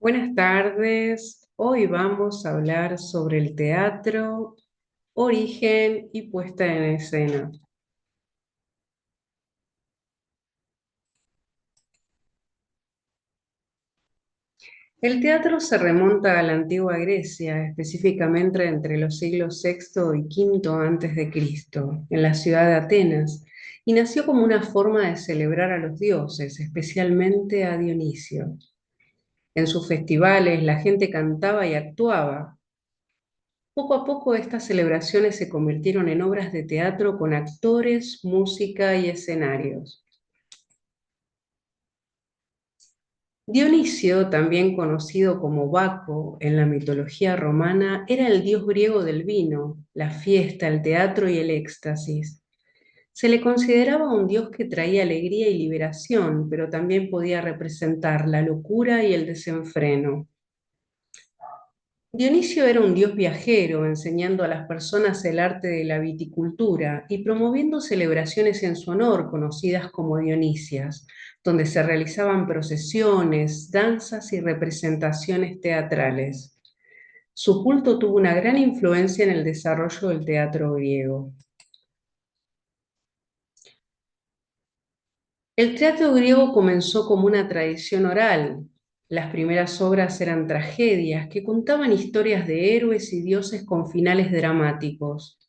Buenas tardes. Hoy vamos a hablar sobre el teatro, origen y puesta en escena. El teatro se remonta a la antigua Grecia, específicamente entre los siglos sexto y quinto antes de Cristo, en la ciudad de Atenas, y nació como una forma de celebrar a los dioses, especialmente a Dionisio. En sus festivales la gente cantaba y actuaba. Poco a poco estas celebraciones se convirtieron en obras de teatro con actores, música y escenarios. Dionisio, también conocido como Baco en la mitología romana, era el dios griego del vino, la fiesta, el teatro y el éxtasis. Se le consideraba un dios que traía alegría y liberación, pero también podía representar la locura y el desenfreno. Dionisio era un dios viajero, enseñando a las personas el arte de la viticultura y promoviendo celebraciones en su honor, conocidas como Dionisias, donde se realizaban procesiones, danzas y representaciones teatrales. Su culto tuvo una gran influencia en el desarrollo del teatro griego. El teatro griego comenzó como una tradición oral. Las primeras obras eran tragedias que contaban historias de héroes y dioses con finales dramáticos.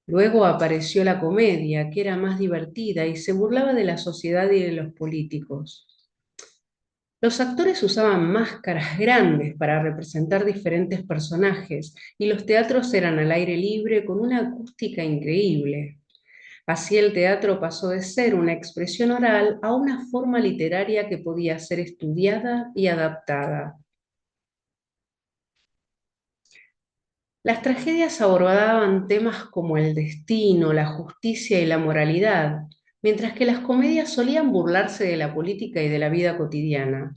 Luego apareció la comedia, que era más divertida y se burlaba de la sociedad y de los políticos. Los actores usaban máscaras grandes para representar diferentes personajes y los teatros eran al aire libre con una acústica increíble. Así el teatro pasó de ser una expresión oral a una forma literaria que podía ser estudiada y adaptada. Las tragedias abordaban temas como el destino, la justicia y la moralidad, mientras que las comedias solían burlarse de la política y de la vida cotidiana.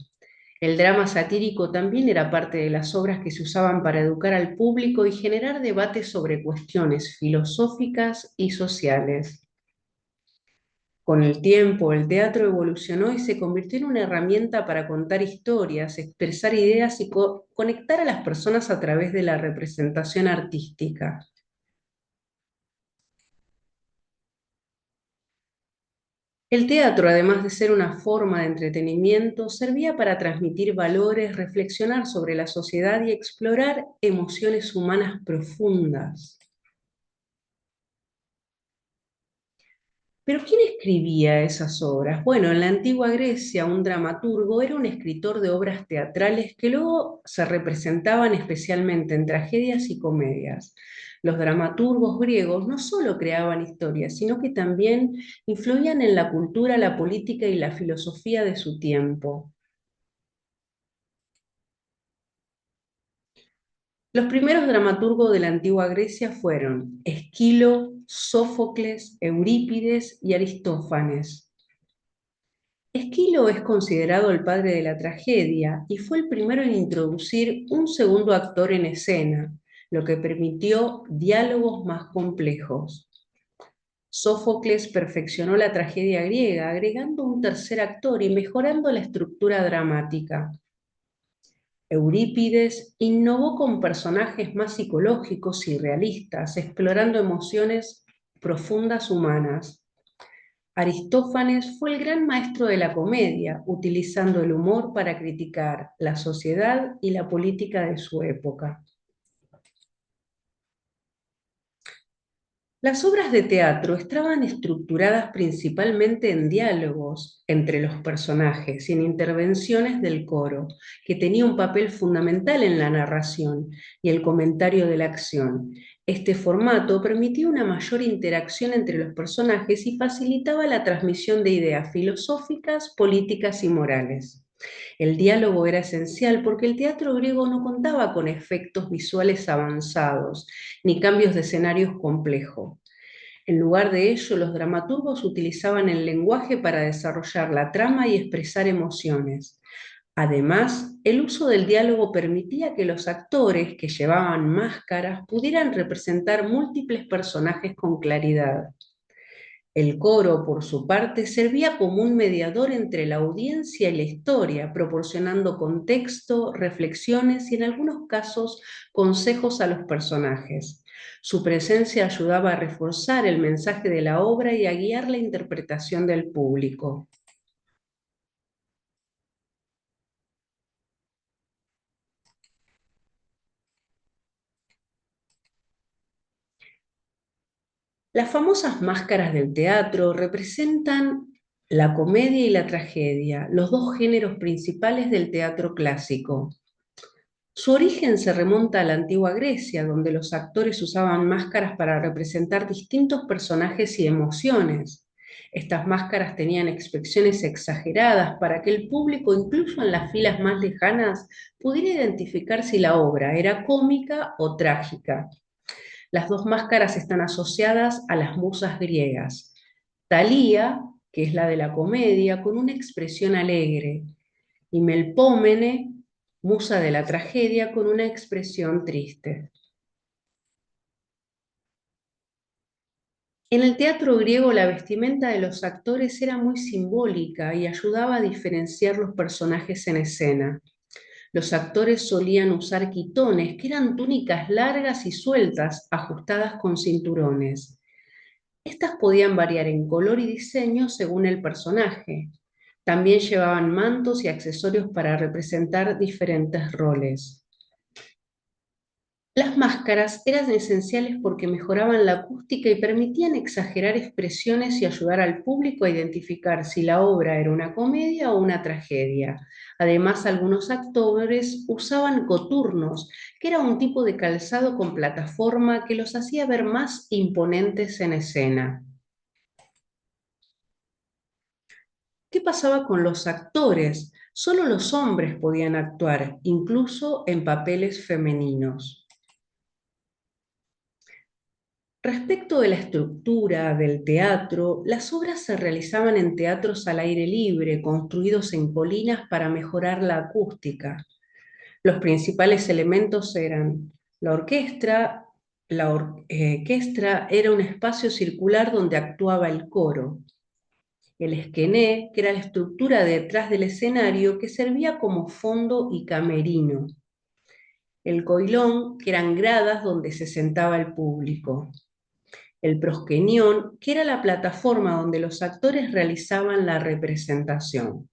El drama satírico también era parte de las obras que se usaban para educar al público y generar debates sobre cuestiones filosóficas y sociales. Con el tiempo, el teatro evolucionó y se convirtió en una herramienta para contar historias, expresar ideas y conectar a las personas a través de la representación artística. El teatro, además de ser una forma de entretenimiento, servía para transmitir valores, reflexionar sobre la sociedad y explorar emociones humanas profundas. Pero ¿quién escribía esas obras? Bueno, en la antigua Grecia, un dramaturgo era un escritor de obras teatrales que luego se representaban especialmente en tragedias y comedias. Los dramaturgos griegos no solo creaban historias, sino que también influían en la cultura, la política y la filosofía de su tiempo. Los primeros dramaturgos de la antigua Grecia fueron Esquilo, Sófocles, Eurípides y Aristófanes. Esquilo es considerado el padre de la tragedia y fue el primero en introducir un segundo actor en escena, lo que permitió diálogos más complejos. Sófocles perfeccionó la tragedia griega, agregando un tercer actor y mejorando la estructura dramática. Eurípides innovó con personajes más psicológicos y realistas, explorando emociones profundas humanas. Aristófanes fue el gran maestro de la comedia, utilizando el humor para criticar la sociedad y la política de su época. Las obras de teatro estaban estructuradas principalmente en diálogos entre los personajes y en intervenciones del coro, que tenía un papel fundamental en la narración y el comentario de la acción. Este formato permitía una mayor interacción entre los personajes y facilitaba la transmisión de ideas filosóficas, políticas y morales. El diálogo era esencial porque el teatro griego no contaba con efectos visuales avanzados ni cambios de escenarios complejos. En lugar de ello, los dramaturgos utilizaban el lenguaje para desarrollar la trama y expresar emociones. Además, el uso del diálogo permitía que los actores, que llevaban máscaras, pudieran representar múltiples personajes con claridad. El coro, por su parte, servía como un mediador entre la audiencia y la historia, proporcionando contexto, reflexiones y en algunos casos consejos a los personajes. Su presencia ayudaba a reforzar el mensaje de la obra y a guiar la interpretación del público. Las famosas máscaras del teatro representan la comedia y la tragedia, los dos géneros principales del teatro clásico. Su origen se remonta a la antigua Grecia, donde los actores usaban máscaras para representar distintos personajes y emociones. Estas máscaras tenían expresiones exageradas para que el público, incluso en las filas más lejanas, pudiera identificar si la obra era cómica o trágica. Las dos máscaras están asociadas a las musas griegas. Talía, que es la de la comedia, con una expresión alegre, y Melpómene, musa de la tragedia, con una expresión triste. En el teatro griego la vestimenta de los actores era muy simbólica y ayudaba a diferenciar los personajes en escena. Los actores solían usar quitones, que eran túnicas largas y sueltas, ajustadas con cinturones. Estas podían variar en color y diseño según el personaje. También llevaban mantos y accesorios para representar diferentes roles. Las máscaras eran esenciales porque mejoraban la acústica y permitían exagerar expresiones y ayudar al público a identificar si la obra era una comedia o una tragedia. Además, algunos actores usaban coturnos, que era un tipo de calzado con plataforma que los hacía ver más imponentes en escena. ¿Qué pasaba con los actores? Solo los hombres podían actuar, incluso en papeles femeninos. Respecto de la estructura del teatro, las obras se realizaban en teatros al aire libre, construidos en colinas para mejorar la acústica. Los principales elementos eran la orquesta. La orquesta era un espacio circular donde actuaba el coro. El esquené, que era la estructura detrás del escenario que servía como fondo y camerino. El coilón, que eran gradas donde se sentaba el público. El proskenion, que era la plataforma donde los actores realizaban la representación.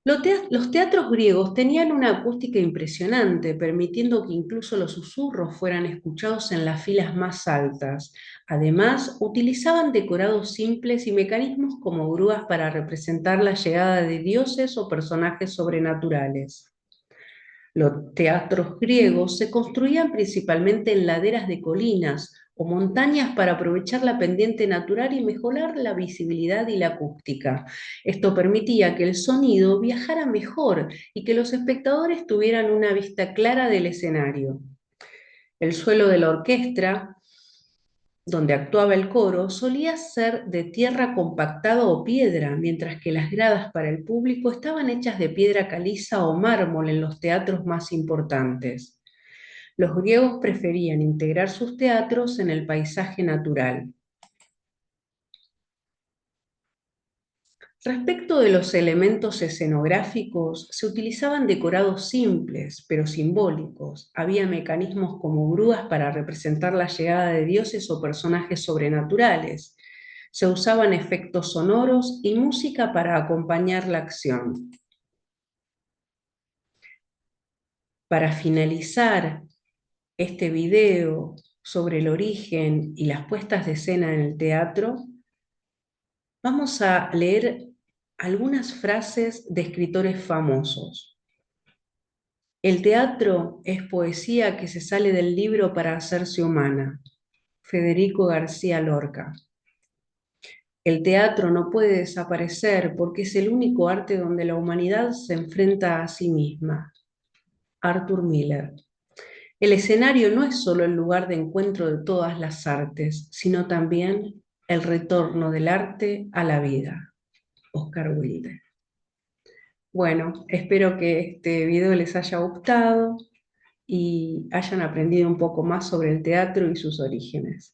Los teatros griegos tenían una acústica impresionante, permitiendo que incluso los susurros fueran escuchados en las filas más altas. Además, utilizaban decorados simples y mecanismos como grúas para representar la llegada de dioses o personajes sobrenaturales. Los teatros griegos se construían principalmente en laderas de colinas o montañas para aprovechar la pendiente natural y mejorar la visibilidad y la acústica. Esto permitía que el sonido viajara mejor y que los espectadores tuvieran una vista clara del escenario. El suelo de la orquesta, donde actuaba el coro, solía ser de tierra compactada o piedra, mientras que las gradas para el público estaban hechas de piedra caliza o mármol en los teatros más importantes. Los griegos preferían integrar sus teatros en el paisaje natural. Respecto de los elementos escenográficos, se utilizaban decorados simples, pero simbólicos. Había mecanismos como grúas para representar la llegada de dioses o personajes sobrenaturales. Se usaban efectos sonoros y música para acompañar la acción. Para finalizar este video sobre el origen y las puestas de escena en el teatro, vamos a leer algunas frases de escritores famosos. El teatro es poesía que se sale del libro para hacerse humana. Federico García Lorca. El teatro no puede desaparecer porque es el único arte donde la humanidad se enfrenta a sí misma. Arthur Miller. El escenario no es solo el lugar de encuentro de todas las artes, sino también el retorno del arte a la vida. Oscar Wilde. Bueno, espero que este video les haya gustado. y hayan aprendido un poco más sobre el teatro y sus orígenes.